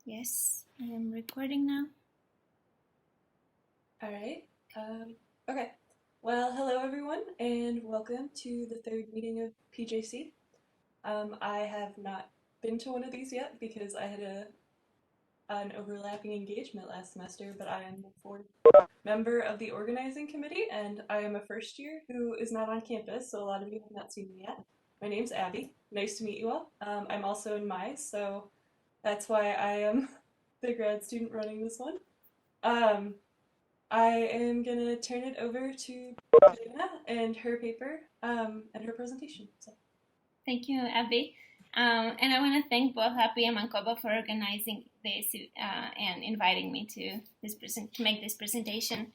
Yes, I am recording now. All right. Okay. Well, hello everyone, and welcome to the third meeting of PJC. I have not been to one of these yet because I had an overlapping engagement last semester, but I am the fourth member of the organizing committee, and I am a first year who is not on campus, so a lot of you have not seen me yet. My name's Abby. Nice to meet you all. I'm also in MICE, so that's why I am the grad student running this one. Um, I am gonna turn it over to Dana and her paper and her presentation. So. Thank you, Abby. And I want to thank both Happy and Mancoba for organizing this and inviting me to make this presentation.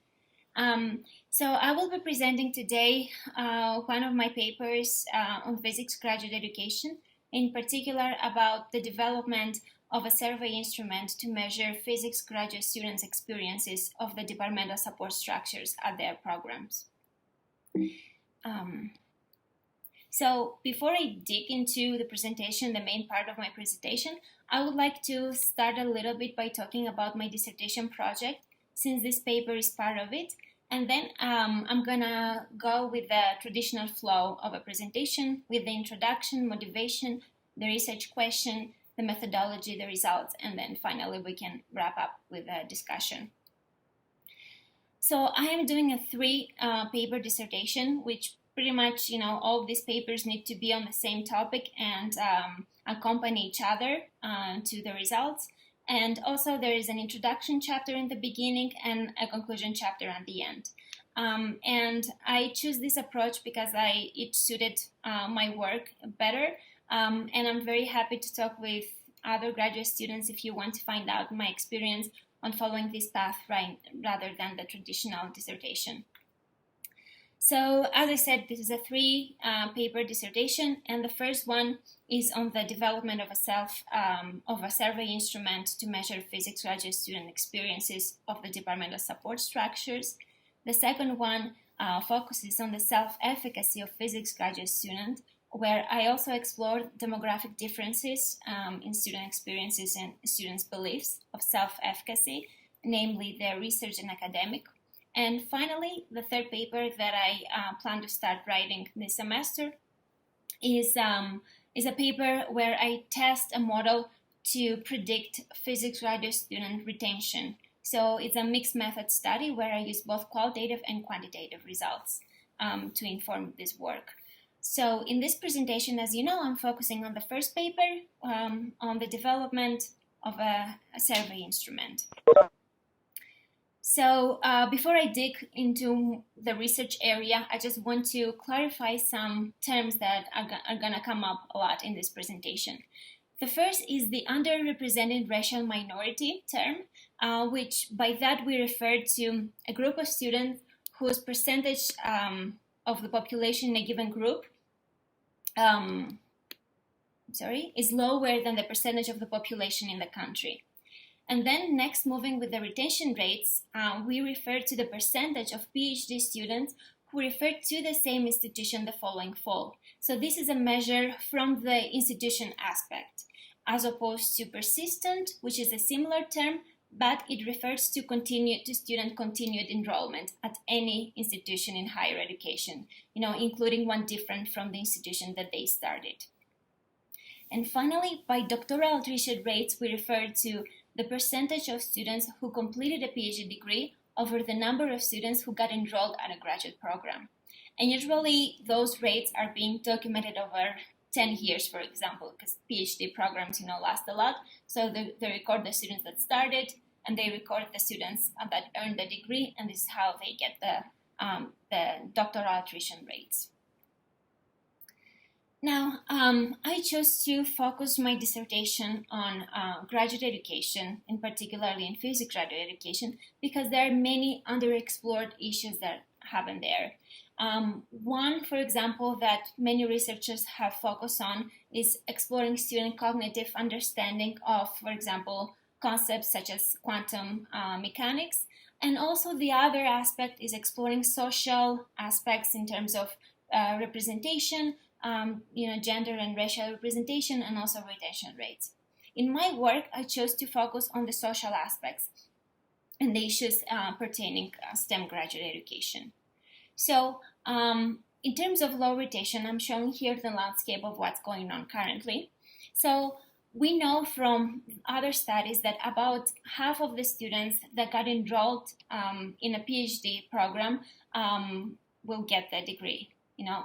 So I will be presenting today one of my papers on physics graduate education, in particular about the development of a survey instrument to measure physics graduate students' experiences of the departmental support structures at their programs. So before I dig into the presentation, the main part of my presentation, I would like to start a little bit by talking about my dissertation project, since this paper is part of it. And then I'm gonna go with the traditional flow of a presentation with the introduction, motivation, the research question, the methodology, the results, and then finally we can wrap up with a discussion. So I am doing a three-paper dissertation, which pretty much, all of these papers need to be on the same topic and accompany each other to the results. And also there is an introduction chapter in the beginning and a conclusion chapter at the end. And I choose this approach because it suited my work better. And I'm very happy to talk with other graduate students if you want to find out my experience on following this path rather than the traditional dissertation. So as I said, this is a three-paper dissertation, and the first one is on the development of a survey instrument to measure physics graduate student experiences of the departmental support structures. The second one focuses on the self-efficacy of physics graduate students, where I also explored demographic differences in student experiences and students' beliefs of self-efficacy, namely their research and academic. And finally, the third paper that I plan to start writing this semester is a paper where I test a model to predict physics graduate student retention. So it's a mixed method study where I use both qualitative and quantitative results to inform this work. So in this presentation, as you know, I'm focusing on the first paper on the development of a survey instrument. So before I dig into the research area, I just want to clarify some terms that are going to come up a lot in this presentation. The first is the underrepresented racial minority term, which by that we refer to a group of students whose percentage of the population in a given group is lower than the percentage of the population in the country. And then next, moving with the retention rates, we refer to the percentage of PhD students who refer to the same institution the following fall. So this is a measure from the institution aspect, as opposed to persistent, which is a similar term, but it refers to student continued enrollment at any institution in higher education, including one different from the institution that they started. And finally, by doctoral attrition rates, we refer to the percentage of students who completed a PhD degree over the number of students who got enrolled at a graduate program. And usually those rates are being documented over 10 years, for example, because PhD programs, last a lot. So they record the students that started, and they record the students that earned the degree, and this is how they get the doctoral attrition rates. Now, I chose to focus my dissertation on graduate education, and particularly in physics graduate education, because there are many underexplored issues that happen there. One, for example, that many researchers have focused on is exploring student cognitive understanding of, for example, concepts such as quantum mechanics. And also the other aspect is exploring social aspects in terms of representation, gender and racial representation, and also retention rates. in my work, I chose to focus on the social aspects and the issues pertaining STEM graduate education. So in terms of low rotation, I'm showing here the landscape of what's going on currently. So we know from other studies that about half of the students that got enrolled in a PhD program will get the degree,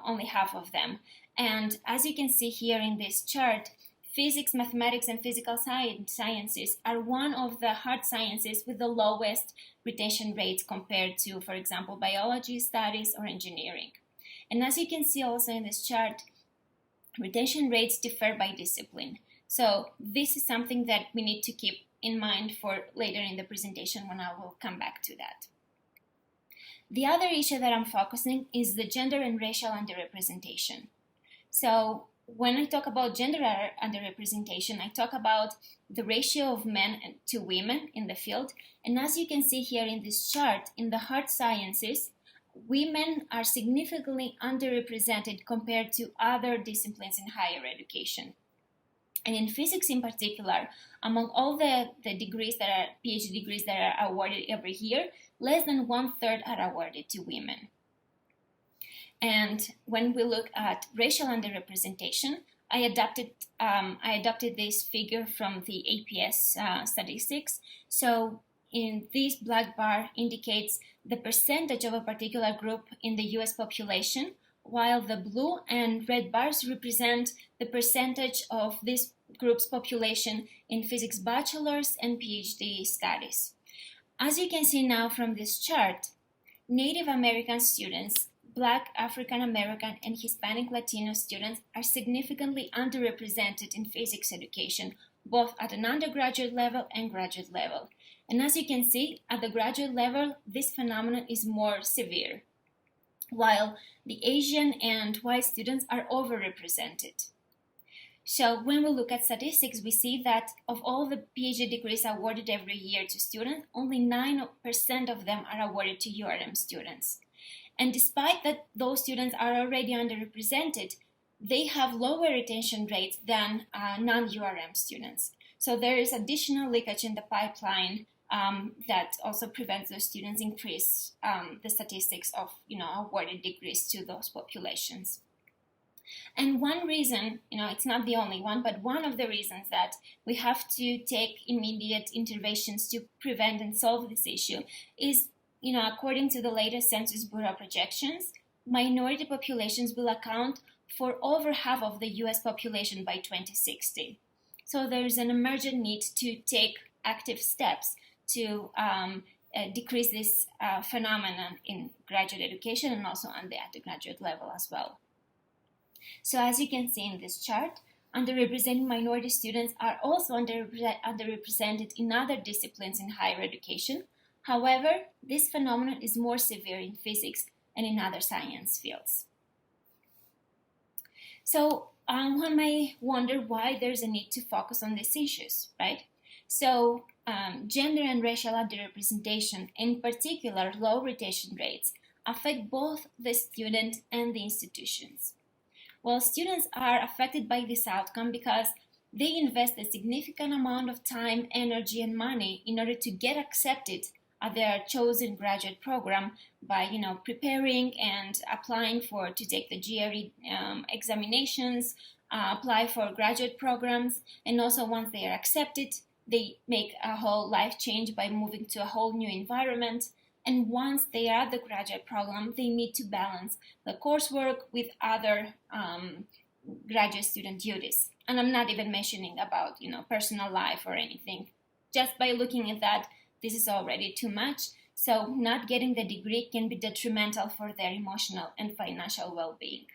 only half of them. And as you can see here in this chart, physics, mathematics, and physical sciences are one of the hard sciences with the lowest retention rates compared to, for example, biology studies or engineering. And as you can see also in this chart, retention rates differ by discipline. So this is something that we need to keep in mind for later in the presentation when I will come back to that. The other issue that I'm focusing is the gender and racial underrepresentation. So when I talk about gender underrepresentation, I talk about the ratio of men to women in the field. And as you can see here in this chart, in the hard sciences, women are significantly underrepresented compared to other disciplines in higher education. And in physics in particular, among all the degrees that are PhD degrees that are awarded every year, less than 1/3 are awarded to women. And when we look at racial underrepresentation, I adopted this figure from the APS statistics. So in this black bar indicates the percentage of a particular group in the US population, while the blue and red bars represent the percentage of this group's population in physics bachelor's and PhD studies. As you can see now from this chart, Native American students, Black, African American, and Hispanic Latino students are significantly underrepresented in physics education, both at an undergraduate level and graduate level. And as you can see, at the graduate level, this phenomenon is more severe, while the Asian and white students are overrepresented. So when we look at statistics, we see that of all the PhD degrees awarded every year to students, only 9% of them are awarded to URM students. And despite that those students are already underrepresented, they have lower retention rates than non-URM students. So there is additional leakage in the pipeline that also prevents those students increase the statistics of awarded degrees to those populations. And one reason, it's not the only one, but one of the reasons that we have to take immediate interventions to prevent and solve this issue is, according to the latest Census Bureau projections, minority populations will account for over half of the US population by 2060. So there is an emergent need to take active steps to decrease this phenomenon in graduate education and also on the undergraduate level as well. So as you can see in this chart, underrepresented minority students are also underrepresented in other disciplines in higher education. However, this phenomenon is more severe in physics and in other science fields. So one may wonder why there's a need to focus on these issues, right? So gender and racial underrepresentation, in particular low retention rates, affect both the student and the institutions. Well, students are affected by this outcome because they invest a significant amount of time, energy, and money in order to get accepted at their chosen graduate program by, preparing and applying to take the GRE examinations, apply for graduate programs, and also once they are accepted, they make a whole life change by moving to a whole new environment. And once they are at the graduate program, they need to balance the coursework with other graduate student duties. And I'm not even mentioning about, personal life or anything. Just by looking at that, this is already too much. So not getting the degree can be detrimental for their emotional and financial well-being.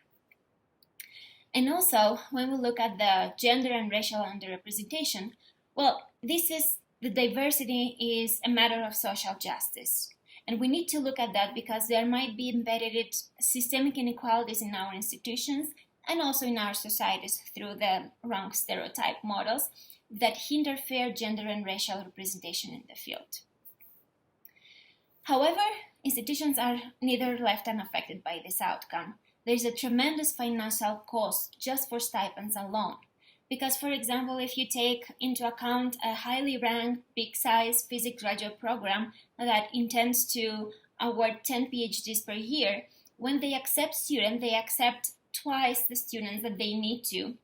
And also, when we look at the gender and racial underrepresentation, well, the diversity is a matter of social justice. And we need to look at that because there might be embedded systemic inequalities in our institutions and also in our societies through the wrong stereotype models that hinder fair gender and racial representation in the field. However, institutions are neither left unaffected by this outcome. There is a tremendous financial cost just for stipends alone. Because, for example, if you take into account a highly ranked, big-size physics graduate program that intends to award 10 PhDs per year, when they accept students, they accept twice the students that they need to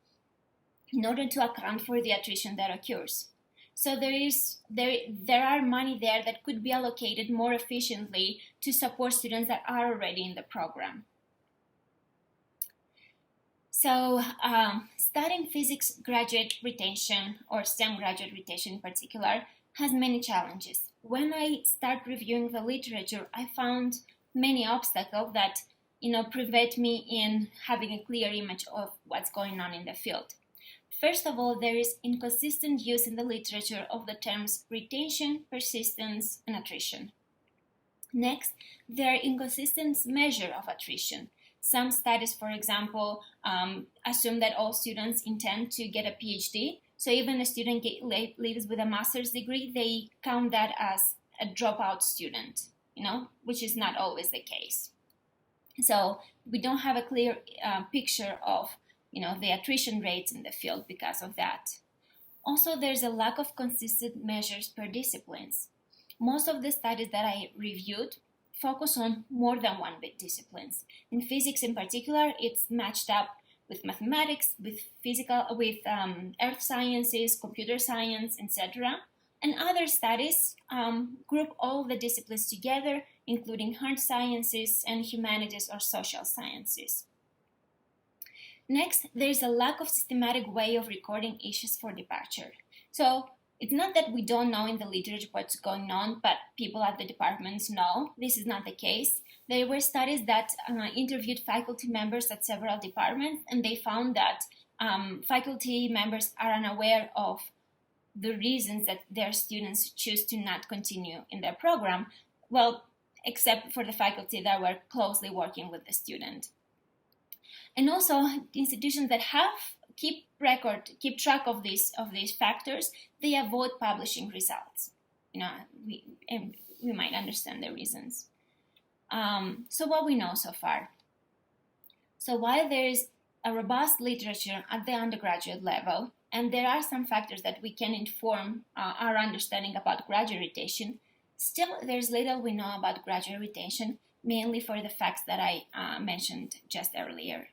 in order to account for the attrition that occurs. So there are money there that could be allocated more efficiently to support students that are already in the program. So studying physics graduate retention, or STEM graduate retention in particular, has many challenges. When I start reviewing the literature, I found many obstacles that prevent me in having a clear image of what's going on in the field. First of all, there is inconsistent use in the literature of the terms retention, persistence, and attrition. Next, there are inconsistent measures of attrition. Some studies, for example, assume that all students intend to get a PhD. So even a student leaves with a master's degree, they count that as a dropout student, which is not always the case. So we don't have a clear picture of the attrition rates in the field because of that. Also, there's a lack of consistent measures per disciplines. Most of the studies that I reviewed focus on more than one disciplines. In physics in particular, it's matched up with mathematics, with earth sciences, computer science, etc. And other studies group all the disciplines together, including hard sciences and humanities or social sciences. Next, there's a lack of systematic way of recording issues for departure. So it's not that we don't know in the literature what's going on, but people at the departments know. This is not the case. There were studies that interviewed faculty members at several departments, and they found that faculty members are unaware of the reasons that their students choose to not continue in their program, well, except for the faculty that were closely working with the student. And also, institutions that keep track of these factors, they avoid publishing results. We might understand the reasons. So what we know so far. So while there is a robust literature at the undergraduate level, and there are some factors that we can inform our understanding about graduate retention, still there's little we know about graduate retention, mainly for the facts that I mentioned just earlier.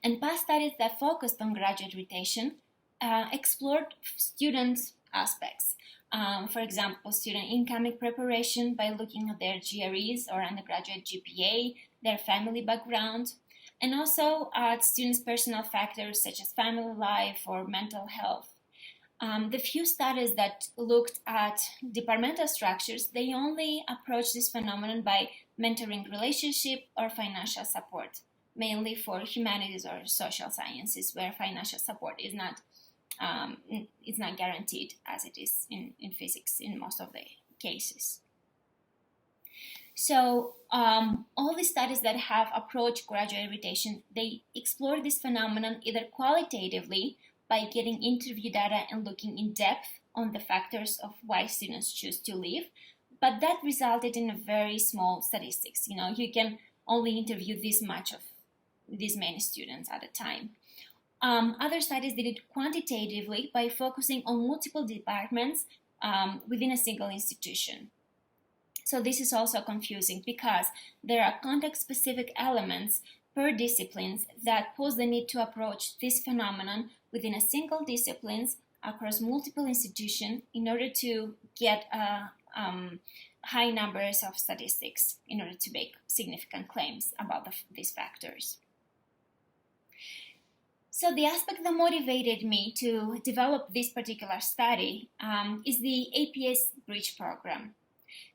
And past studies that focused on graduate retention explored student aspects. For example, student incoming preparation by looking at their GREs or undergraduate GPA, their family background, and also at students' personal factors such as family life or mental health. The few studies that looked at departmental structures, they only approached this phenomenon by mentoring relationship or financial support, mainly for humanities or social sciences, where financial support is not guaranteed as it is in physics in most of the cases. So all the studies that have approached graduate retention, they explore this phenomenon either qualitatively by getting interview data and looking in depth on the factors of why students choose to leave, but that resulted in a very small statistics. You can only interview this many students at a time. Other studies did it quantitatively by focusing on multiple departments within a single institution. So this is also confusing because there are context-specific elements per disciplines that pose the need to approach this phenomenon within a single discipline across multiple institutions in order to get high numbers of statistics in order to make significant claims about these factors. So the aspect that motivated me to develop this particular study is the APS Bridge Program.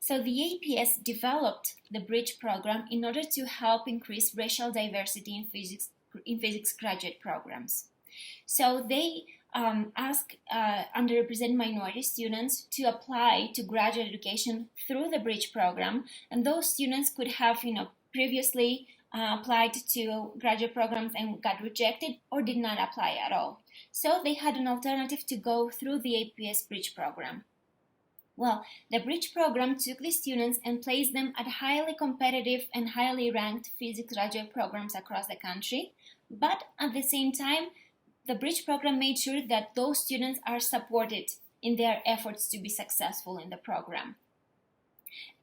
So the APS developed the Bridge Program in order to help increase racial diversity in physics graduate programs. So they ask underrepresented minority students to apply to graduate education through the Bridge Program, and those students could have previously applied to graduate programs and got rejected or did not apply at all. So they had an alternative to go through the APS Bridge Program. Well, the Bridge Program took the students and placed them at highly competitive and highly ranked physics graduate programs across the country, but at the same time, the Bridge program made sure that those students are supported in their efforts to be successful in the program.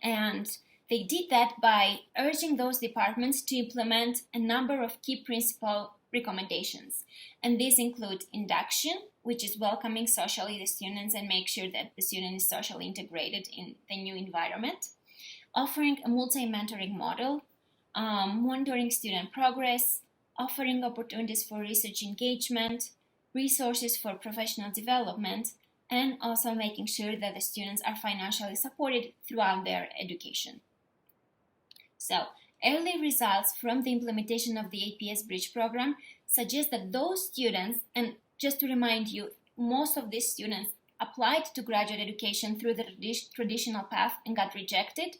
And they did that by urging those departments to implement a number of key principal recommendations. And these include induction, which is welcoming socially the students and make sure that the student is socially integrated in the new environment, offering a multi-mentoring model, monitoring student progress, offering opportunities for research engagement, resources for professional development, and also making sure that the students are financially supported throughout their education. So, early results from the implementation of the APS Bridge program suggest that those students, and just to remind you, most of these students applied to graduate education through the traditional path and got rejected.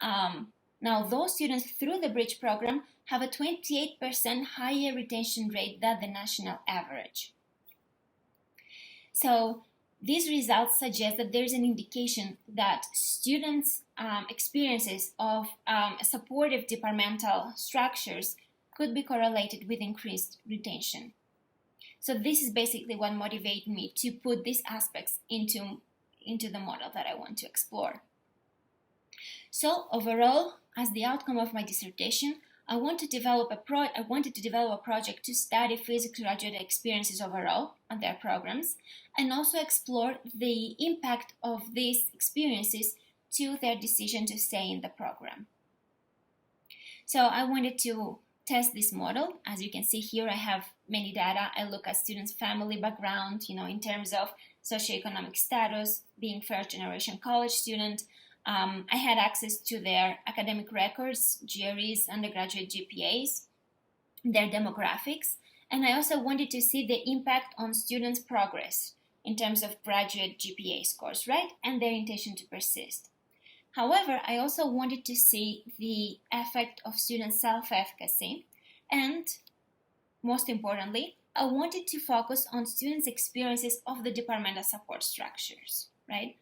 Now, those students through the Bridge program have a 28% higher retention rate than the national average. So, these results suggest that there is an indication that students' experiences of supportive departmental structures could be correlated with increased retention. So this is basically what motivated me to put these aspects into the model that I want to explore. So overall, as the outcome of my dissertation, I wanted to develop a project to study physics graduate experiences overall on their programs and also explore the impact of these experiences to their decision to stay in the program. So I wanted to test this model. As you can see here, I have many data. I look at students' family background, in terms of socioeconomic status, being first generation college student. I had access to their academic records, GREs, undergraduate GPAs, their demographics, and I also wanted to see the impact on students' progress in terms of graduate GPA scores, right, and their intention to persist. However, I also wanted to see the effect of student self-efficacy, and most importantly, I wanted to focus on students' experiences of the departmental support structures, right?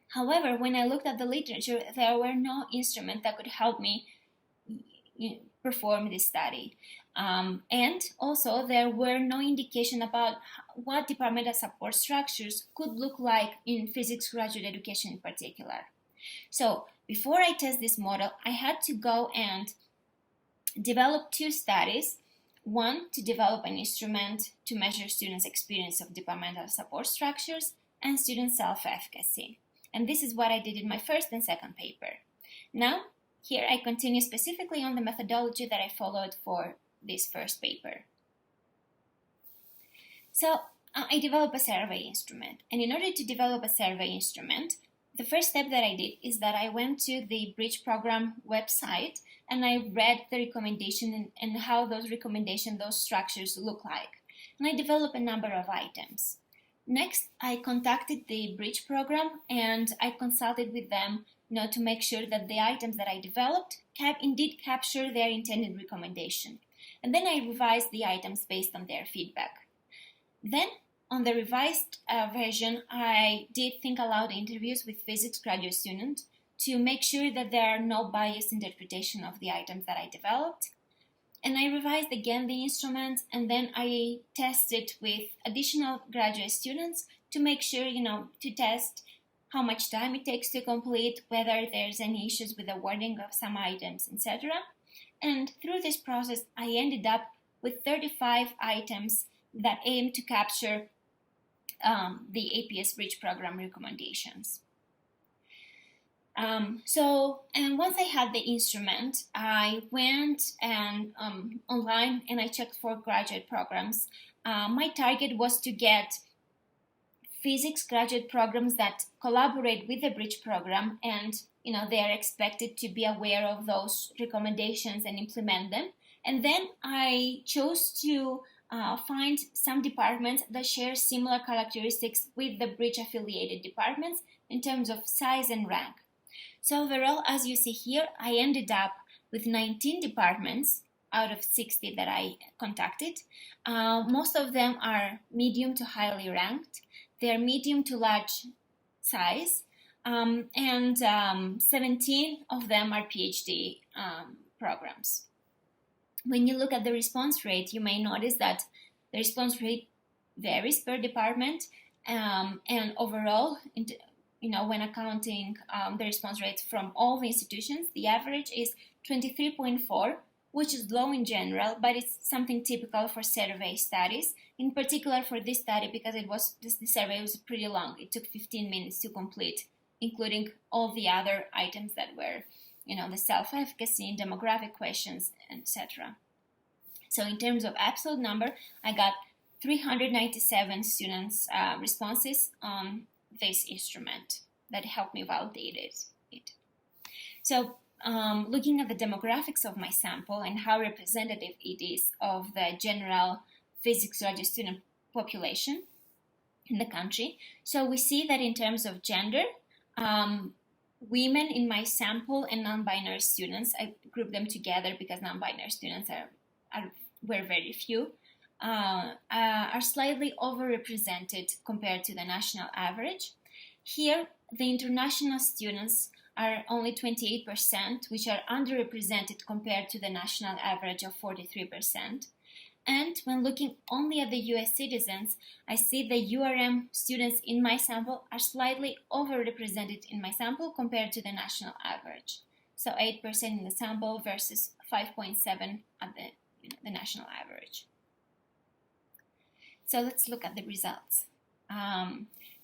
However, when I looked at the literature, there were no instruments that could help me perform this study. And also, there were no indication about what departmental support structures could look like in physics graduate education in particular. So, before I test this model, I had to go and develop two studies. One, to develop an instrument to measure students' experience of departmental support structures and student self-efficacy. And this is what I did in my first and second paper. Now, here I continue specifically on the methodology that I followed for this first paper. So, I developed a survey instrument. And in order to develop a survey instrument, the first step that I did is that I went to the Bridge Program website and I read the recommendation and how those structures look like. And I developed a number of items. Next, I contacted the Bridge program and I consulted with them to make sure that the items that I developed indeed capture their intended recommendation. And then I revised the items based on their feedback. Then, on the revised version, I did think aloud interviews with physics graduate students to make sure that there are no biased interpretation of the items that I developed. And I revised again the instrument, and then I tested with additional graduate students to make sure, to test how much time it takes to complete, whether there's any issues with the wording of some items, etc. And through this process, I ended up with 35 items that aim to capture the APS Bridge program recommendations. And once I had the instrument, I went and online and I checked for graduate programs. My target was to get physics graduate programs that collaborate with the Bridge program, and they are expected to be aware of those recommendations and implement them. And then I chose to find some departments that share similar characteristics with the Bridge affiliated departments in terms of size and rank. So overall, as you see here, I ended up with 19 departments out of 60 that I contacted. Most of them are medium to highly ranked. They're medium to large size, and 17 of them are PhD programs. When you look at the response rate, you may notice that The response rate varies per department, and overall, when accounting the response rates from all the institutions, the average is 23.4, which is low in general, but it's something typical for survey studies, in particular for this study because the survey was pretty long. It took 15 minutes to complete, including all the other items that were, the self-efficacy, demographic questions, etc. So in terms of absolute number, I got 397 students' responses on this instrument that helped me validate it. So looking at the demographics of my sample and how representative it is of the general physics graduate student population in the country, so we see that in terms of gender, women in my sample and non-binary students, I grouped them together because non-binary students were very few, are slightly overrepresented compared to the national average. Here, the international students are only 28%, which are underrepresented compared to the national average of 43%. And when looking only at the US citizens, I see the URM students in my sample are slightly overrepresented in my sample compared to the national average. So 8% in the sample versus 5.7% at the national average. So let's look at the results.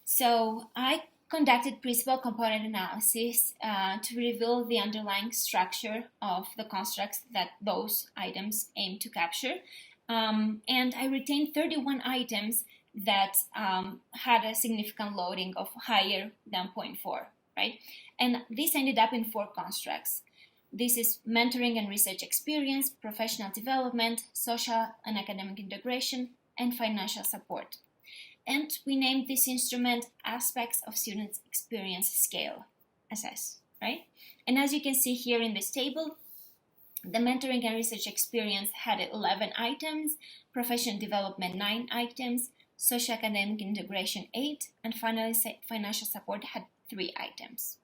So I conducted principal component analysis to reveal the underlying structure of the constructs that those items aim to capture. And I retained 31 items that had a significant loading of higher than 0.4, right? And this ended up in 4 constructs. This is mentoring and research experience, professional development, social and academic integration, and financial support. And we named this instrument Aspects of Students' Experience Scale, SS, right? And as you can see here in this table, the mentoring and research experience had 11 items, professional development 9 items, social academic integration 8, and finally financial support had 3 items.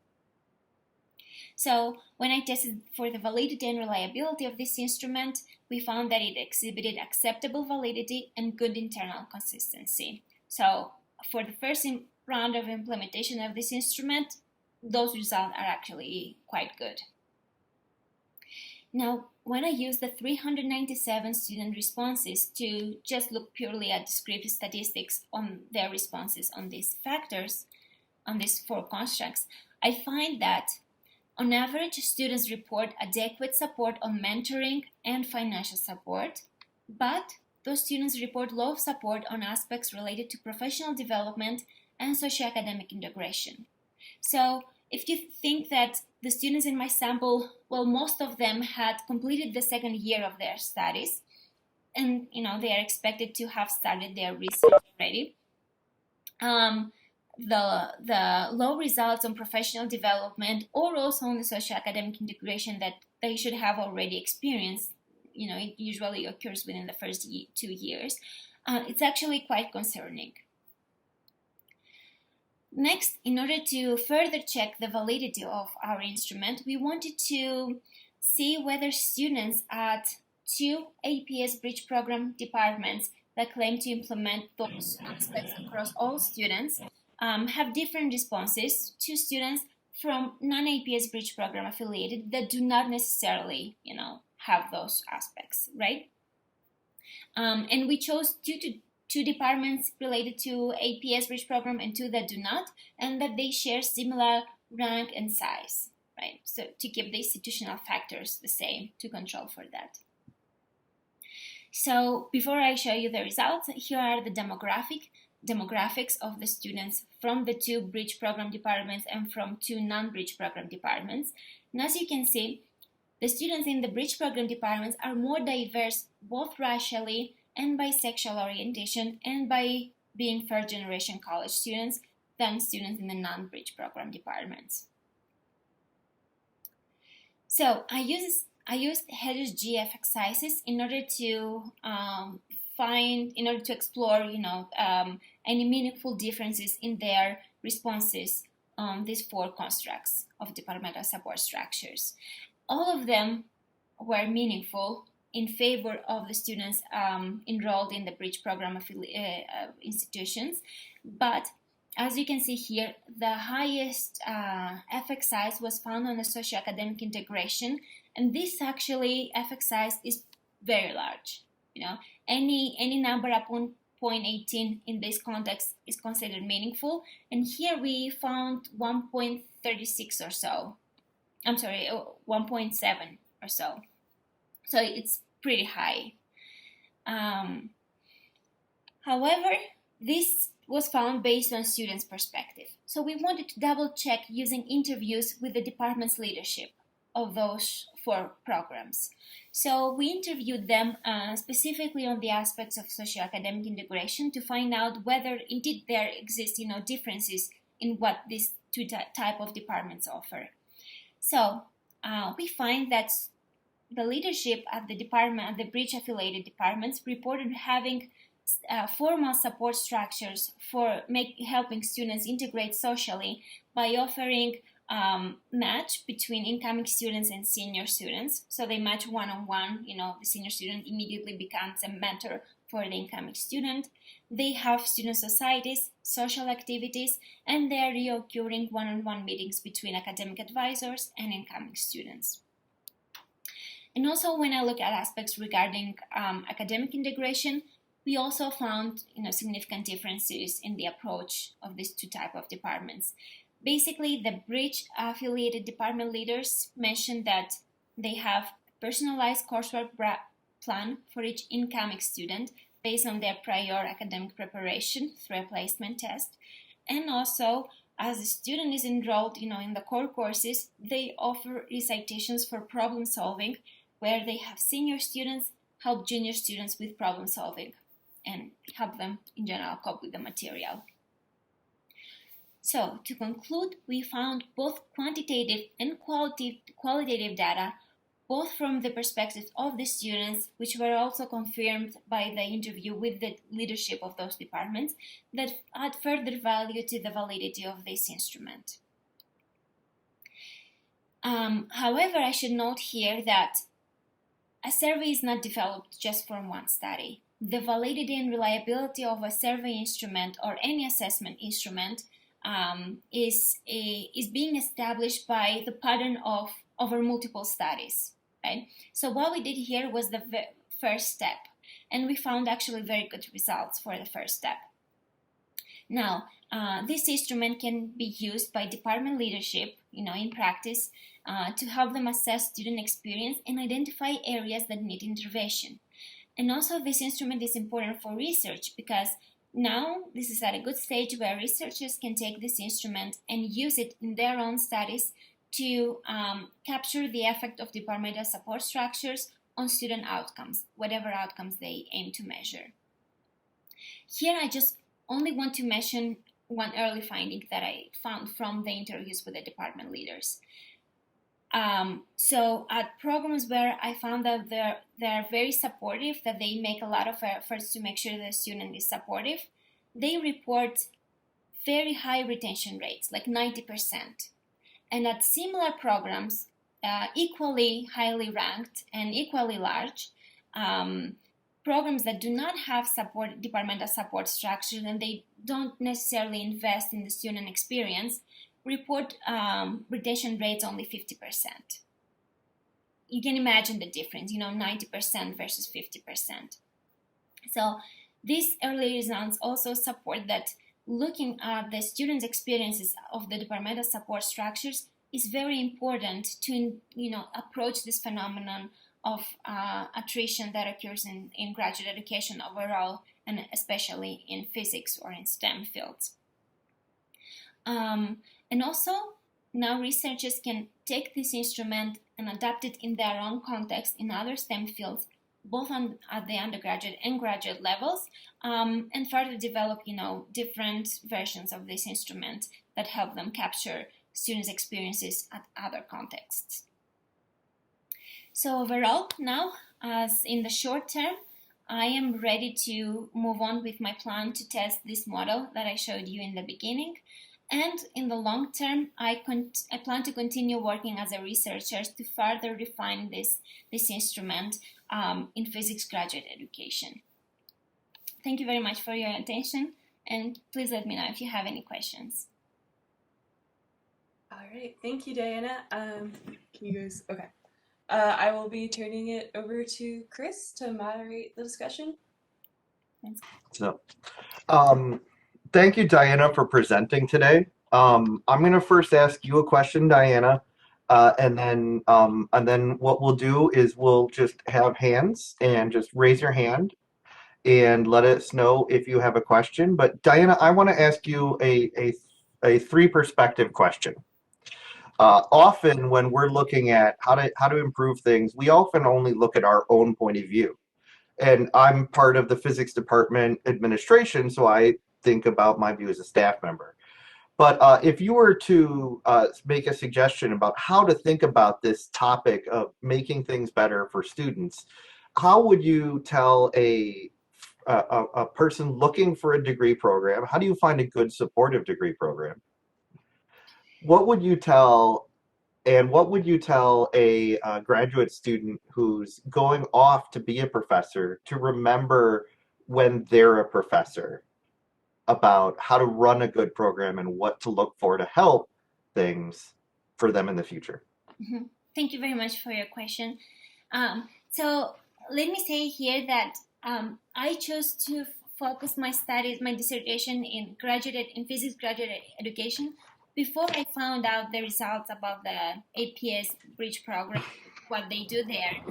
So when I tested for the validity and reliability of this instrument, we found that it exhibited acceptable validity and good internal consistency. So for the first round of implementation of this instrument, those results are actually quite good. Now, when I use the 397 student responses to just look purely at descriptive statistics on their responses on these factors, on these 4 constructs, I find that on average, students report adequate support on mentoring and financial support, but those students report low support on aspects related to professional development and socio-academic integration. So if you think that the students in my sample, well, most of them had completed the 2nd year of their studies, and they are expected to have started their research already, the low results on professional development or also on the socio-academic integration that they should have already experienced, it usually occurs within the first 2 years, it's actually quite concerning. Next, in order to further check the validity of our instrument, we wanted to see whether students at 2 APS Bridge Program departments that claim to implement those aspects across all students have different responses to students from non-APS Bridge Program affiliated that do not necessarily, have those aspects, right? And we chose two departments related to APS Bridge Program and 2 that do not, and that they share similar rank and size, right? So to keep the institutional factors the same to control for that. So before I show you the results, here are the demographics of the students from the 2 Bridge Program departments and from 2 non-Bridge Program departments. And as you can see, the students in the Bridge Program departments are more diverse both racially and by sexual orientation and by being first-generation college students than students in the non-Bridge Program departments. So I used heterogeneous exercises in order to explore, any meaningful differences in their responses on these 4 constructs of departmental support structures. All of them were meaningful in favor of the students enrolled in the Bridge Program institutions. But as you can see here, the highest effect size was found on the socioacademic integration, and this actually effect size is very large. Any number upon 0.18 in this context is considered meaningful, and here we found 1.36 or so. I'm sorry, 1.7 or so. So it's pretty high. However, this was found based on students' perspective. So we wanted to double check using interviews with the department's leadership of those 4 programs. So we interviewed them specifically on the aspects of socioacademic integration to find out whether indeed there exist differences in what these 2 type of departments offer. So we find that the leadership at the Bridge affiliated departments reported having formal support structures for helping students integrate socially by offering match between incoming students and senior students. So they match one-on-one, the senior student immediately becomes a mentor for the incoming student. They have student societies, social activities, and they are reoccurring one-on-one meetings between academic advisors and incoming students. And also when I look at aspects regarding academic integration, we also found significant differences in the approach of these 2 types of departments. Basically, the Bridge affiliated department leaders mentioned that they have personalized coursework plan for each incoming student based on their prior academic preparation through a placement test. And also, as the student is enrolled in the core courses, they offer recitations for problem solving, where they have senior students help junior students with problem solving and help them in general cope with the material. So to conclude, we found both quantitative and qualitative data, both from the perspective of the students, which were also confirmed by the interview with the leadership of those departments, that add further value to the validity of this instrument. However, I should note here that a survey is not developed just from one study. The validity and reliability of a survey instrument or any assessment instrument is being established by the pattern of over multiple studies, right? So what we did here was the first step, and we found actually very good results for the first step. Now, this instrument can be used by department leadership, in practice, to help them assess student experience and identify areas that need intervention. And also, this instrument is important for research because now this is at a good stage where researchers can take this instrument and use it in their own studies to capture the effect of departmental support structures on student outcomes, whatever outcomes they aim to measure. Here, I just only want to mention one early finding that I found from the interviews with the department leaders. So at programs where I found that they're very supportive, that they make a lot of efforts to make sure the student is supportive, they report very high retention rates, like 90%. And at similar programs, equally highly ranked and equally large, programs that do not have departmental support structures and they don't necessarily invest in the student experience, report retention rates only 50%. You can imagine the difference, 90% versus 50%. So these early results also support that looking at the students' experiences of the departmental support structures is very important to, approach this phenomenon of attrition that occurs in graduate education overall, and especially in physics or in STEM fields. And also, now researchers can take this instrument and adapt it in their own context in other STEM fields, both at the undergraduate and graduate levels, and further develop, different versions of this instrument that help them capture students' experiences at other contexts. So overall, now, as in the short term, I am ready to move on with my plan to test this model that I showed you in the beginning. And in the long term, I plan to continue working as a researcher to further refine this instrument in physics graduate education. Thank you very much for your attention, and please let me know if you have any questions. All right, thank you, Diana. Can you guys? Okay. I will be turning it over to Chris to moderate the discussion. So, thank you, Diana, for presenting today. I'm going to first ask you a question, Diana, and then what we'll do is we'll just have hands and just raise your hand and let us know if you have a question. But Diana, I want to ask you a three perspective question. Often when we're looking at how to improve things, we often only look at our own point of view. And I'm part of the physics department administration, so I think about my view as a staff member. But if you were to make a suggestion about how to think about this topic of making things better for students, how would you tell a person looking for a degree program, how do you find a good supportive degree program? What would you tell a graduate student who's going off to be a professor to remember when they're a professor about how to run a good program and what to look for to help things for them in the future? Mm-hmm. Thank you very much for your question. So let me say here that I chose to focus my studies, my dissertation in physics graduate education before I found out the results about the Aps Bridge Program, what they do there.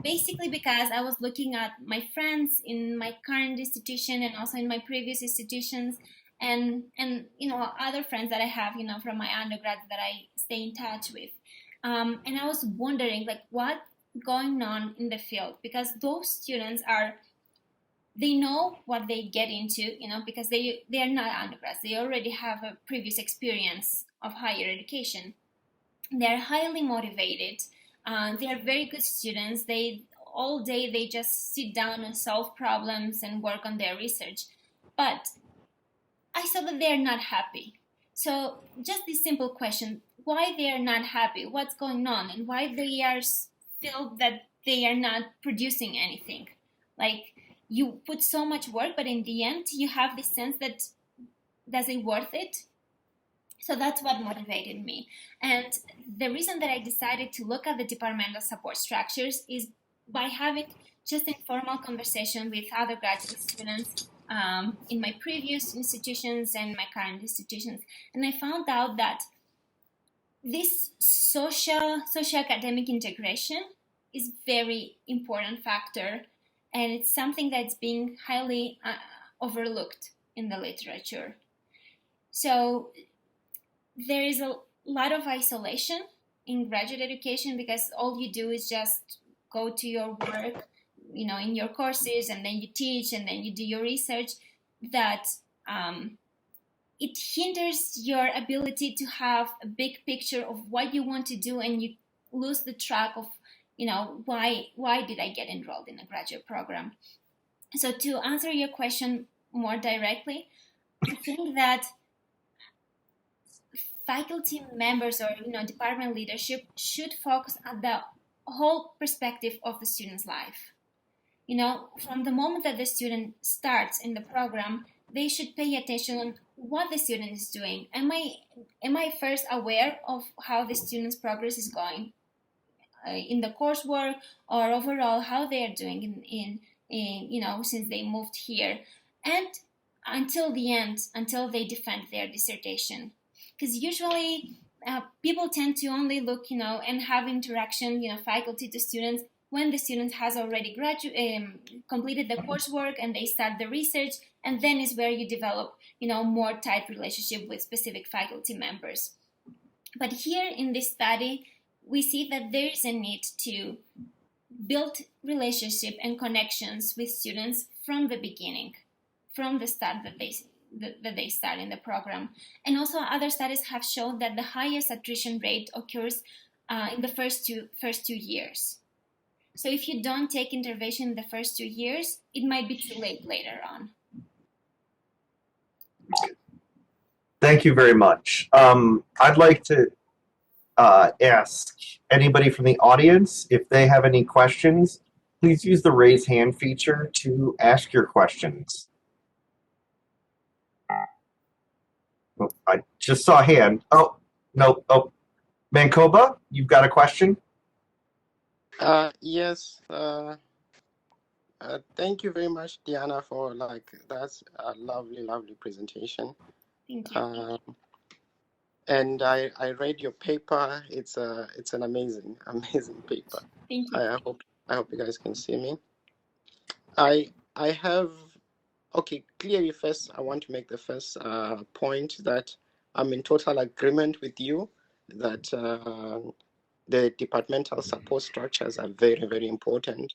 Basically because I was looking at my friends in my current institution and also in my previous institutions and other friends that I have, from my undergrad that I stay in touch with. And I was wondering what's going on in the field, because those students they know what they get into, because they are not undergrads. They already have a previous experience of higher education. They're highly motivated. They are very good students. All day they just sit down and solve problems and work on their research. But I saw that they are not happy. So just this simple question, why they are not happy, what's going on, and why they feel that they are not producing anything. You put so much work, but in the end, you have this sense that, does it worth it? So that's what motivated me. And the reason that I decided to look at the departmental support structures is by having just informal conversation with other graduate students in my previous institutions and my current institutions. And I found out that this social academic integration is very important factor, and it's something that's being highly overlooked in the literature. So there is a lot of isolation in graduate education because all you do is just go to your work, in your courses, and then you teach, and then you do your research. That it hinders your ability to have a big picture of what you want to do, and you lose the track of why did I get enrolled in a graduate program. So to answer your question more directly, I think that faculty members or department leadership should focus on the whole perspective of the student's life. From the moment that the student starts in the program, they should pay attention on what the student is doing. Am I first aware of how the student's progress is going in the coursework, or overall how they are doing in since they moved here, and until the end, until they defend their dissertation. Because usually people tend to only look, and have interaction, faculty to students, when the student has already completed the coursework and they start the research, and then is where you develop, more tight relationship with specific faculty members. But here in this study, we see that there is a need to build relationship and connections with students from the beginning, from the start that they start in the program. And also other studies have shown that the highest attrition rate occurs in the first two years. So if you don't take intervention in the first 2 years, it might be too late later on. Thank you very much. I'd like to ask anybody from the audience if they have any questions. Please use the raise hand feature to ask your questions. Oh, I just saw a hand. Oh, no. Oh, Mancoba, you've got a question? Yes. Thank you very much, Diana, for that's a lovely presentation. Thank you. And I read your paper. It's an amazing paper. Thank you. I hope you guys can see me. I have clearly first I want to make the first point that I'm in total agreement with you that the departmental support structures are very important,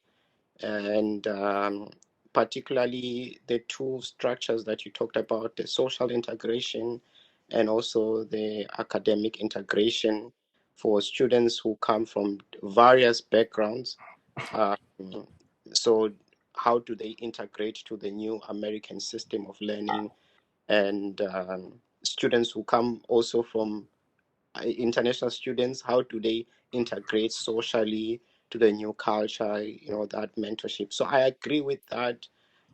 and particularly the two structures that you talked about, the social integration and also the academic integration for students who come from various backgrounds. So how do they integrate to the new American system of learning, and students who come also from international students, how do they integrate socially to the new culture, that mentorship. So I agree with that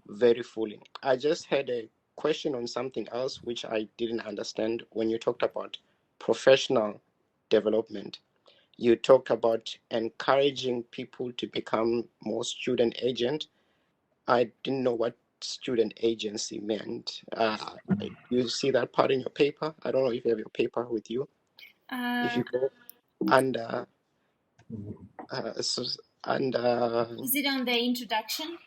very fully. I just had a question on something else which I didn't understand when you talked about professional development. You talked about encouraging people to become more student agent. I didn't know what student agency meant. You see that part in your paper? I don't know if you have your paper with you. If you go under is it on the introduction?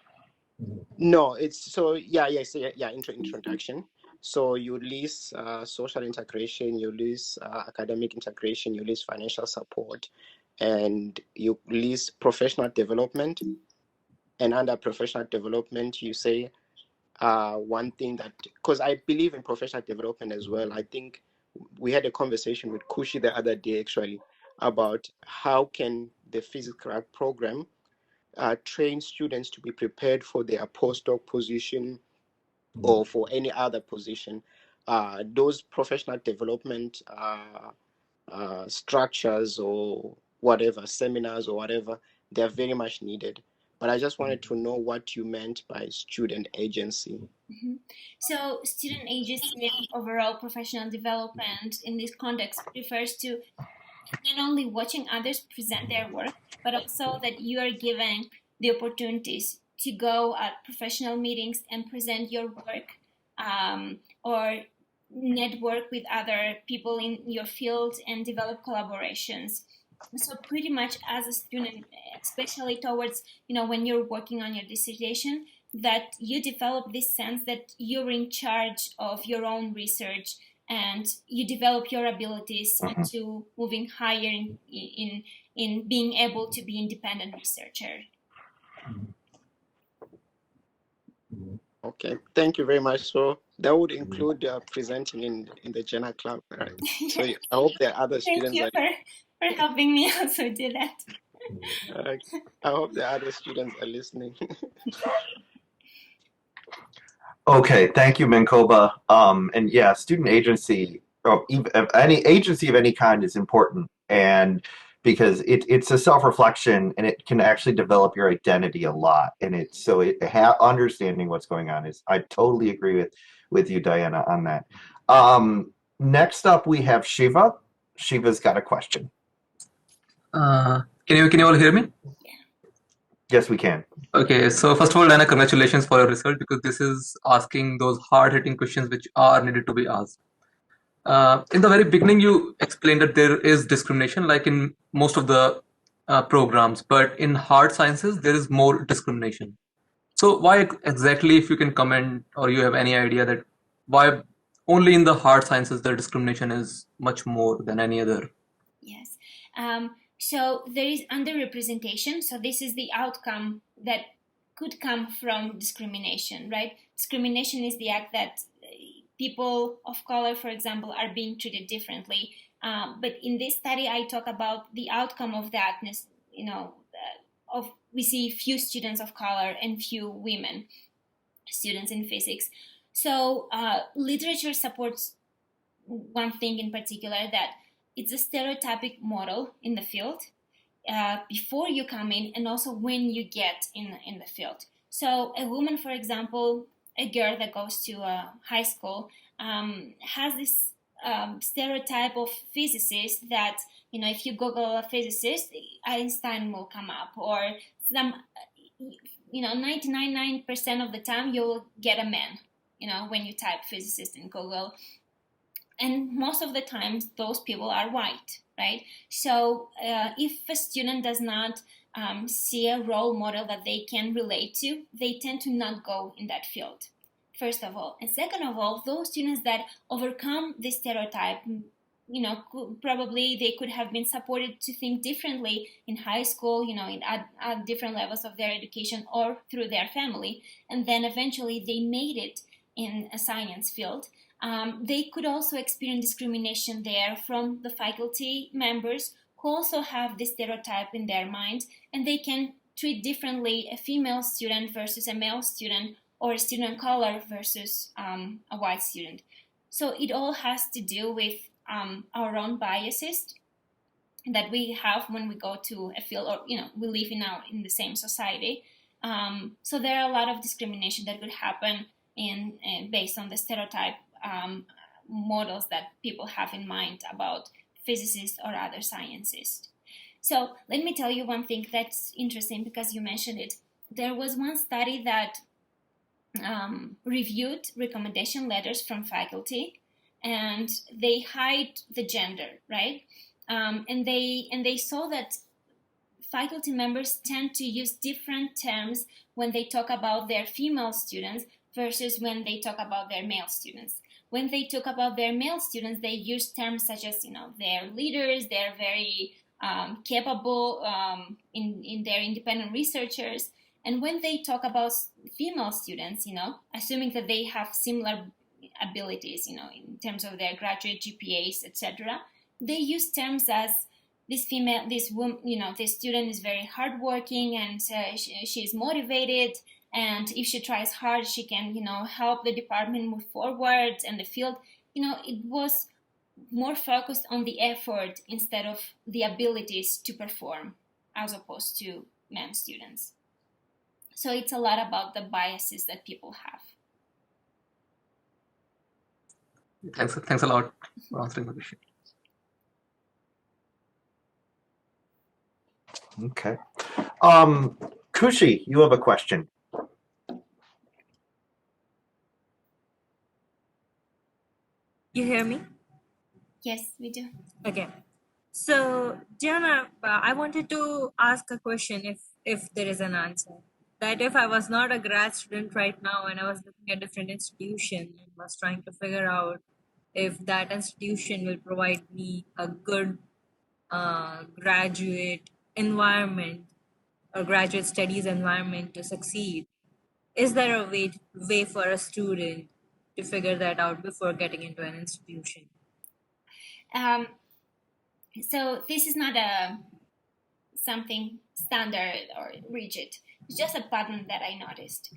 No, it's so introduction. So you list social integration, you list academic integration, you list financial support, and you list professional development. And under professional development, you say one thing that, because I believe in professional development as well. I think we had a conversation with Kushi the other day actually about how can the physics grad program train students to be prepared for their postdoc position or for any other position. Those professional development structures or whatever, seminars or whatever, they're very much needed. But I just wanted to know what you meant by student agency. Mm-hmm. So student agency and overall professional development in this context refers to not only watching others present their work, but also that you are given the opportunities to go at professional meetings and present your work, or network with other people in your field and develop collaborations. So pretty much as a student, especially towards, when you're working on your dissertation, that you develop this sense that you're in charge of your own research and you develop your abilities into moving higher in being able to be independent researcher. Okay, thank you very much. So that would include presenting in the journal club, right? Yes. So I hope that other students Thank you for helping me also do that. I hope the other students are listening. Okay, thank you, Mancoba. And yeah, student agency, or even any agency of any kind, is important, and because it's a self-reflection and it can actually develop your identity a lot. And understanding what's going on is, I totally agree with you, Diana, on that. Next up, we have Shiva. Shiva's got a question. Can you all hear me? Yes, we can. Okay, so first of all, Diana, congratulations for your result, because this is asking those hard-hitting questions which are needed to be asked. In the very beginning, you explained that there is discrimination, like in most of the programs, but in hard sciences, there is more discrimination. So why exactly, if you can comment or you have any idea that why only in the hard sciences the discrimination is much more than any other? Yes. So there is underrepresentation. So this is the outcome that could come from discrimination, right? Discrimination is the act that people of color, for example, are being treated differently. But in this study, I talk about the outcome of that, we see few students of color and few women students in physics. So literature supports one thing in particular, that it's a stereotypic model in the field before you come in and also when you get in the field. So a woman, for example, a girl that goes to high school has this stereotype of physicist that, if you Google a physicist, Einstein will come up, or some, 99% of the time you'll get a man, when you type physicist in Google. And most of the times those people are white, right? So if a student does not see a role model that they can relate to, they tend to not go in that field, first of all. And second of all, those students that overcome this stereotype, probably they could have been supported to think differently in high school, at different levels of their education or through their family, and then eventually they made it in a science field. They could also experience discrimination there from the faculty members who also have this stereotype in their mind, and they can treat differently a female student versus a male student, or a student of color versus a white student. So it all has to do with our own biases that we have when we go to a field, or we live in the same society. So there are a lot of discrimination that could happen based on the stereotype models that people have in mind about physicists or other scientists. So let me tell you one thing that's interesting, because you mentioned it. There was one study that reviewed recommendation letters from faculty, and they hide the gender, right? And they saw that faculty members tend to use different terms when they talk about their female students versus when they talk about their male students. When they talk about their male students, they use terms such as, they're leaders, they're very capable in their independent researchers. And when they talk about female students, assuming that they have similar abilities, in terms of their graduate GPAs, etc., they use terms as this student is very hardworking, and she's motivated, and if she tries hard, she can, help the department move forward, and the field, it was more focused on the effort instead of the abilities to perform, as opposed to men students. So it's a lot about the biases that people have. Thanks a lot for answering the question. Okay. Kushi, you have a question. You hear me? Yes, we do. Okay. So, Diana, I wanted to ask a question, if there is an answer. That if I was not a grad student right now and I was looking at different institution and was trying to figure out if that institution will provide me a good graduate environment or graduate studies environment to succeed, is there a way for a student to figure that out before getting into an institution? So this is not something standard or rigid. It's just a pattern that I noticed.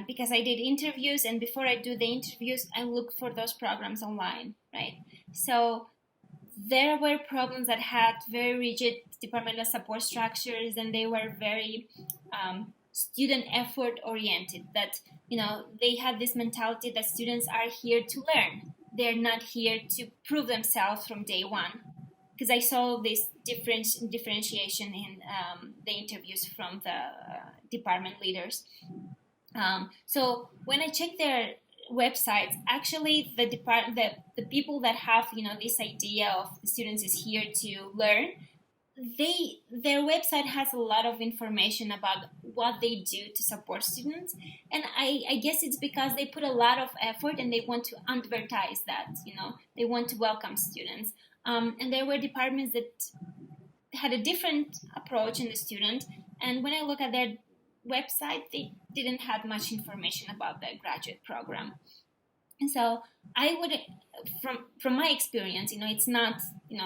Because I did interviews, and before I do the interviews, I look for those programs online, right? So there were programs that had very rigid departmental support structures, and they were very student effort oriented, that they had this mentality that students are here to learn. They're not here to prove themselves from day one. Because I saw this differentiation in the interviews from the department leaders. So when I checked their websites, actually the people that have this idea of the students is here to learn, their website has a lot of information about what they do to support students, and I guess it's because they put a lot of effort and they want to advertise that they want to welcome students. And there were departments that had a different approach in the student, and when I look at their website, they didn't have much information about the graduate program. And so I would, from my experience, it's not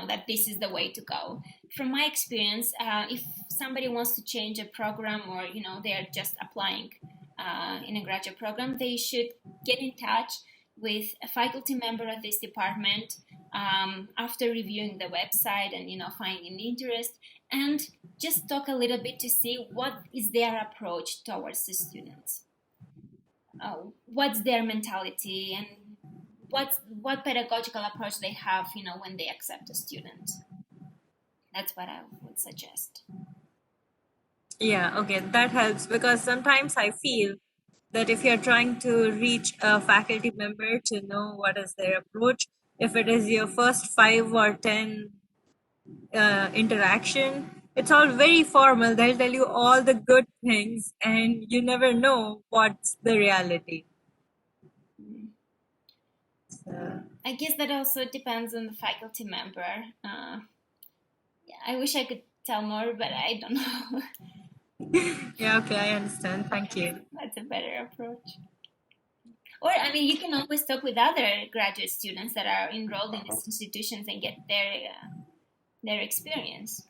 that this is the way to go. From my experience, if somebody wants to change a program, or they're just applying in a graduate program, they should get in touch with a faculty member at this department after reviewing the website and finding interest, and just talk a little bit to see what is their approach towards the students. What's their mentality and what pedagogical approach they have, when they accept a student. That's what I would suggest. Yeah, okay, that helps, because sometimes I feel that if you're trying to reach a faculty member to know what is their approach, if it is your first 5 or 10 interaction, it's all very formal. They'll tell you all the good things and you never know what's the reality. So, I guess that also depends on the faculty member. I wish I could tell more, but I don't know. yeah, okay, I understand. Thank you. That's a better approach. Or, you can always talk with other graduate students that are enrolled in these institutions and get their experience.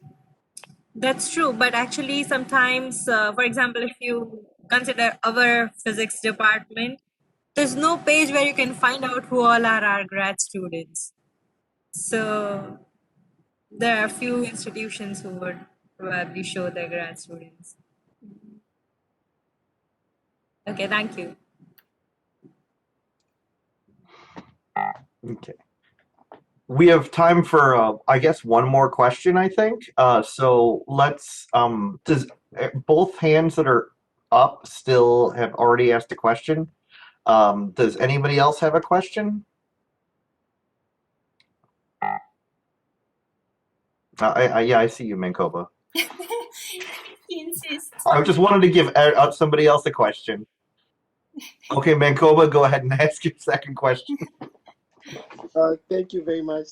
That's true, but actually sometimes, for example, if you consider our physics department, there's no page where you can find out who all are our grad students. So there are a few institutions who would probably show their grad students. Okay, thank you. Okay. We have time for, I guess, one more question, I think. So let's, does both hands that are up still have already asked a question? Does anybody else have a question? Yeah, I see you, Mankoba. He insists. I just wanted to give somebody else a question. Okay, Mankoba, go ahead and ask your second question. Thank you very much.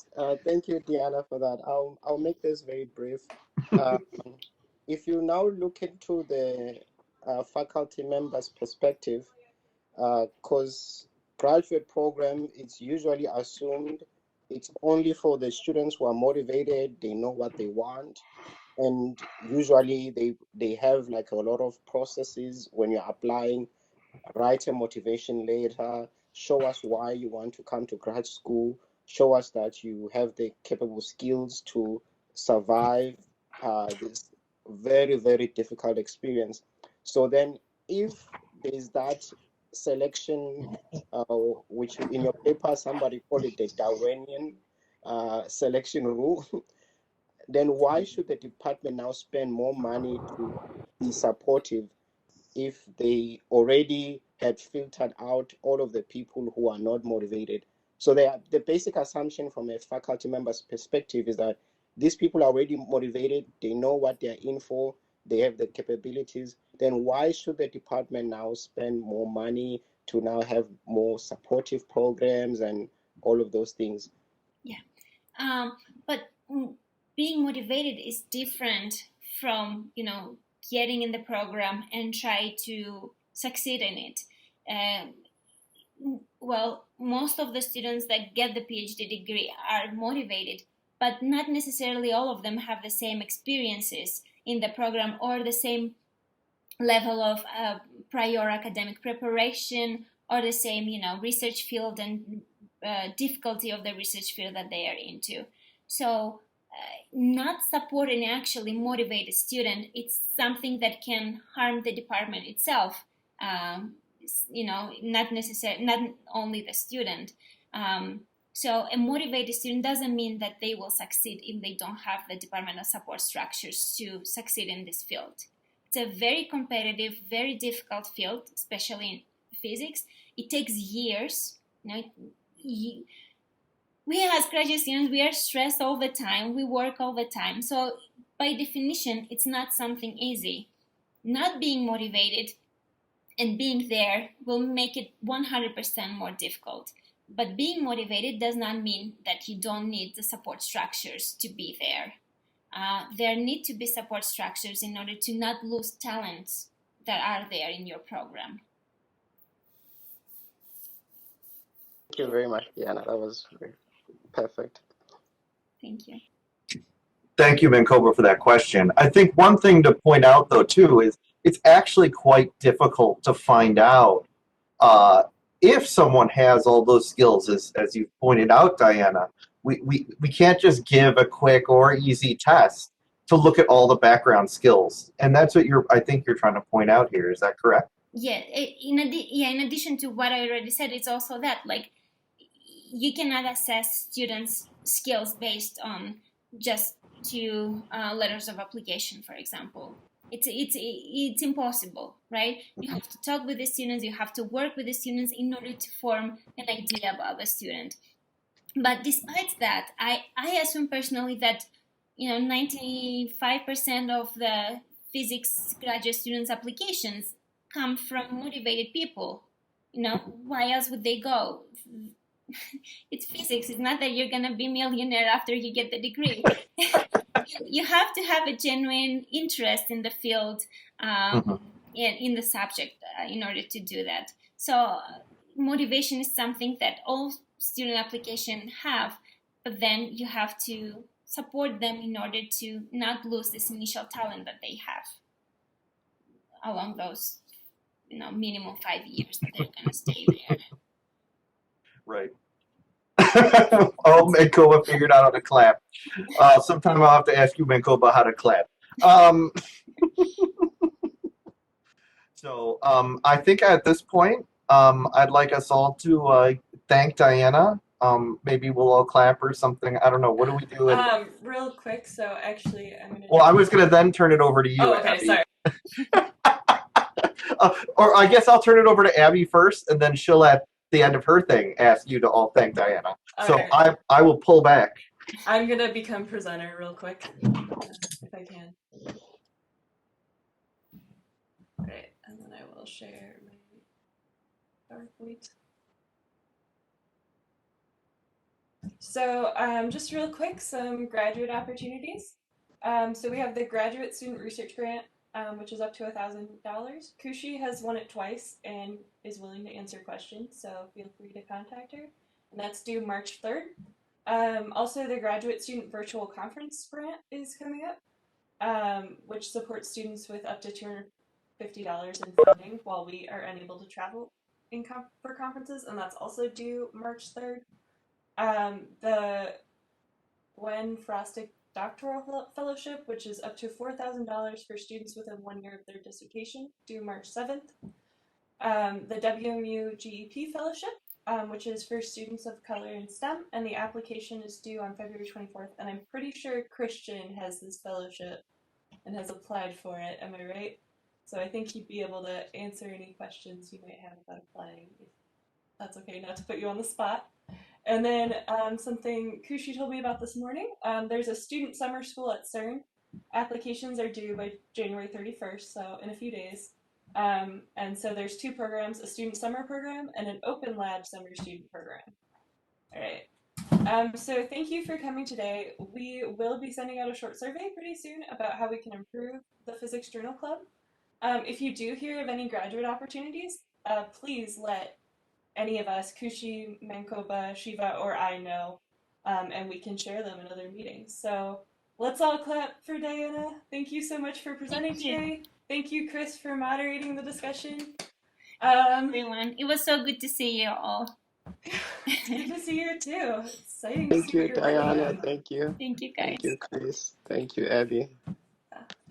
Thank you, Diana, for that. I'll make this very brief. If you now look into the faculty members' perspective, because graduate program, it's usually assumed it's only for the students who are motivated, they know what they want, and usually they have like a lot of processes when you're applying. Write a motivation letter, show us why you want to come to grad school, show us that you have the capable skills to survive this very, very difficult experience. So then if there's that selection, which in your paper somebody called it the Darwinian selection rule, then why should the department now spend more money to be supportive if they already had filtered out all of the people who are not motivated? So the basic assumption from a faculty member's perspective is that these people are already motivated, they know what they're in for, they have the capabilities. Then why should the department now spend more money to now have more supportive programs and all of those things? Yeah, but being motivated is different from getting in the program and try to succeed in it. Well, most of the students that get the PhD degree are motivated, but not necessarily all of them have the same experiences in the program or the same level of prior academic preparation or the same, research field and difficulty of the research field that they are into. So not supporting actually motivated student, it's something that can harm the department itself. Not only the student. So a motivated student doesn't mean that they will succeed if they don't have the departmental support structures to succeed in this field. It's a very competitive, very difficult field, especially in physics. It takes years. We as graduate students, we are stressed all the time. We work all the time. So by definition, it's not something easy. Not being motivated and being there will make it 100% more difficult. But being motivated does not mean that you don't need the support structures to be there. There need to be support structures in order to not lose talents that are there in your program. Thank you very much, Diana. That was perfect. Thank you. Thank you, Mankoba, for that question. I think one thing to point out, though, too, is it's actually quite difficult to find out if someone has all those skills, as you pointed out, Diana, we can't just give a quick or easy test to look at all the background skills. And that's what I think you're trying to point out here. Is that correct? Yeah, in addition to what I already said, it's also that, like, you cannot assess students' skills based on just two letters of application, for example. It's impossible, right? You have to talk with the students, you have to work with the students in order to form an idea about the student. But despite that, I assume personally that 95% of the physics graduate students' applications come from motivated people. Why else would they go? It's physics. It's not that you're gonna be millionaire after you get the degree. You have to have a genuine interest in the field, in the subject, in order to do that. So motivation is something that all student application have, but then you have to support them in order to not lose this initial talent that they have along those minimum 5 years that they're going to stay there. Right. Oh, Mankoba figured out how to clap. Sometime I'll have to ask you, Mankoba, how to clap. So I think at this point, I'd like us all to thank Diana. Maybe we'll all clap or something. I don't know. What do we do? Real quick. So actually, I'm gonna. Well, I was gonna then turn it over to you. Oh, okay. Abby. Sorry. Or I guess I'll turn it over to Abby first, and then she'll at the end of her thing ask you to all thank Diana. So Okay. I will pull back. I'm gonna become presenter real quick, if I can. Alright, and then I will share my PowerPoint. So just real quick, some graduate opportunities. So we have the Graduate Student Research Grant, which is up to $1,000. Kushi has won it twice and is willing to answer questions, so feel free to contact her. And that's due March 3rd. Also, the Graduate Student Virtual Conference Grant is coming up, which supports students with up to $250 in funding while we are unable to travel for conferences, and that's also due March 3rd. The Gwen Frostic Doctoral Fellowship, which is up to $4,000 for students within 1 year of their dissertation, due March 7th. The WMU GEP Fellowship, which is for students of color in STEM, and the application is due on February 24th, and I'm pretty sure Christian has this fellowship and has applied for it, am I right? So I think he'd be able to answer any questions you might have about applying, if that's okay, not to put you on the spot. And then something Kushi told me about this morning, there's a student summer school at CERN. Applications are due by January 31st, so in a few days. And so there's two programs, a student summer program and an open lab summer student program. All right. So thank you for coming today. We will be sending out a short survey pretty soon about how we can improve the Physics Journal Club. If you do hear of any graduate opportunities, please let any of us, Kushi, Mankoba, Shiva, or I know, and we can share them in other meetings. So let's all clap for Diana. Thank you so much for presenting today. Thank you, Chris, for moderating the discussion. Everyone, it was so good to see you all. It's good to see you too. Exciting. Thank you, Diana. Thank you. Thank you, guys. Thank you, Chris. Thank you, Abby.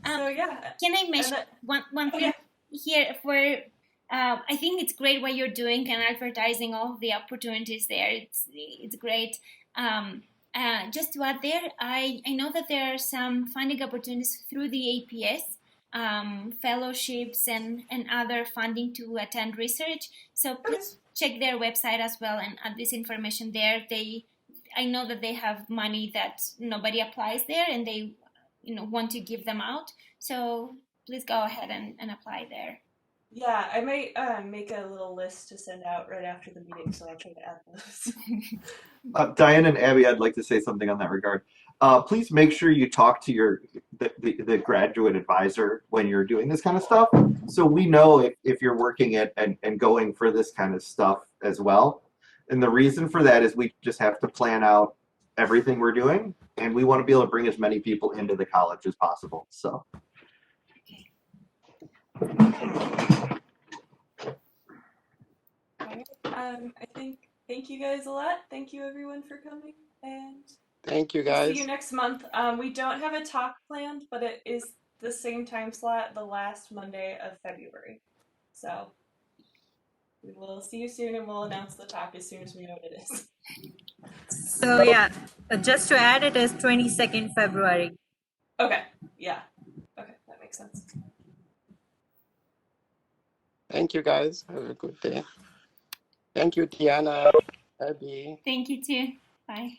So yeah. Can I mention one thing here? For I think it's great what you're doing and advertising all of the opportunities there. It's great. Just to add there, I know that there are some funding opportunities through the APS. Fellowships and other funding to attend research. So please check their website as well and add this information there. I know that they have money that nobody applies there, and they want to give them out. So please go ahead and apply there. Yeah, I might make a little list to send out right after the meeting, so I'll try to add those. Diane and Abby, I'd like to say something on that regard. Please make sure you talk to the graduate advisor when you're doing this kind of stuff, so we know if you're working it and going for this kind of stuff as well. And the reason for that is we just have to plan out everything we're doing, and we want to be able to bring as many people into the college as possible. So. I think thank you guys a lot. Thank you everyone for coming, and Thank you, we'll see you guys. next month. We don't have a talk planned, but it is the same time slot, the last Monday of February. So we will see you soon, and we'll announce the talk as soon as we know what it is. So yeah, just to add, it is 22nd February. Okay, yeah. Okay, that makes sense. Thank you, guys. Have a good day. Thank you, Tiana, Abby. Thank you too. Bye.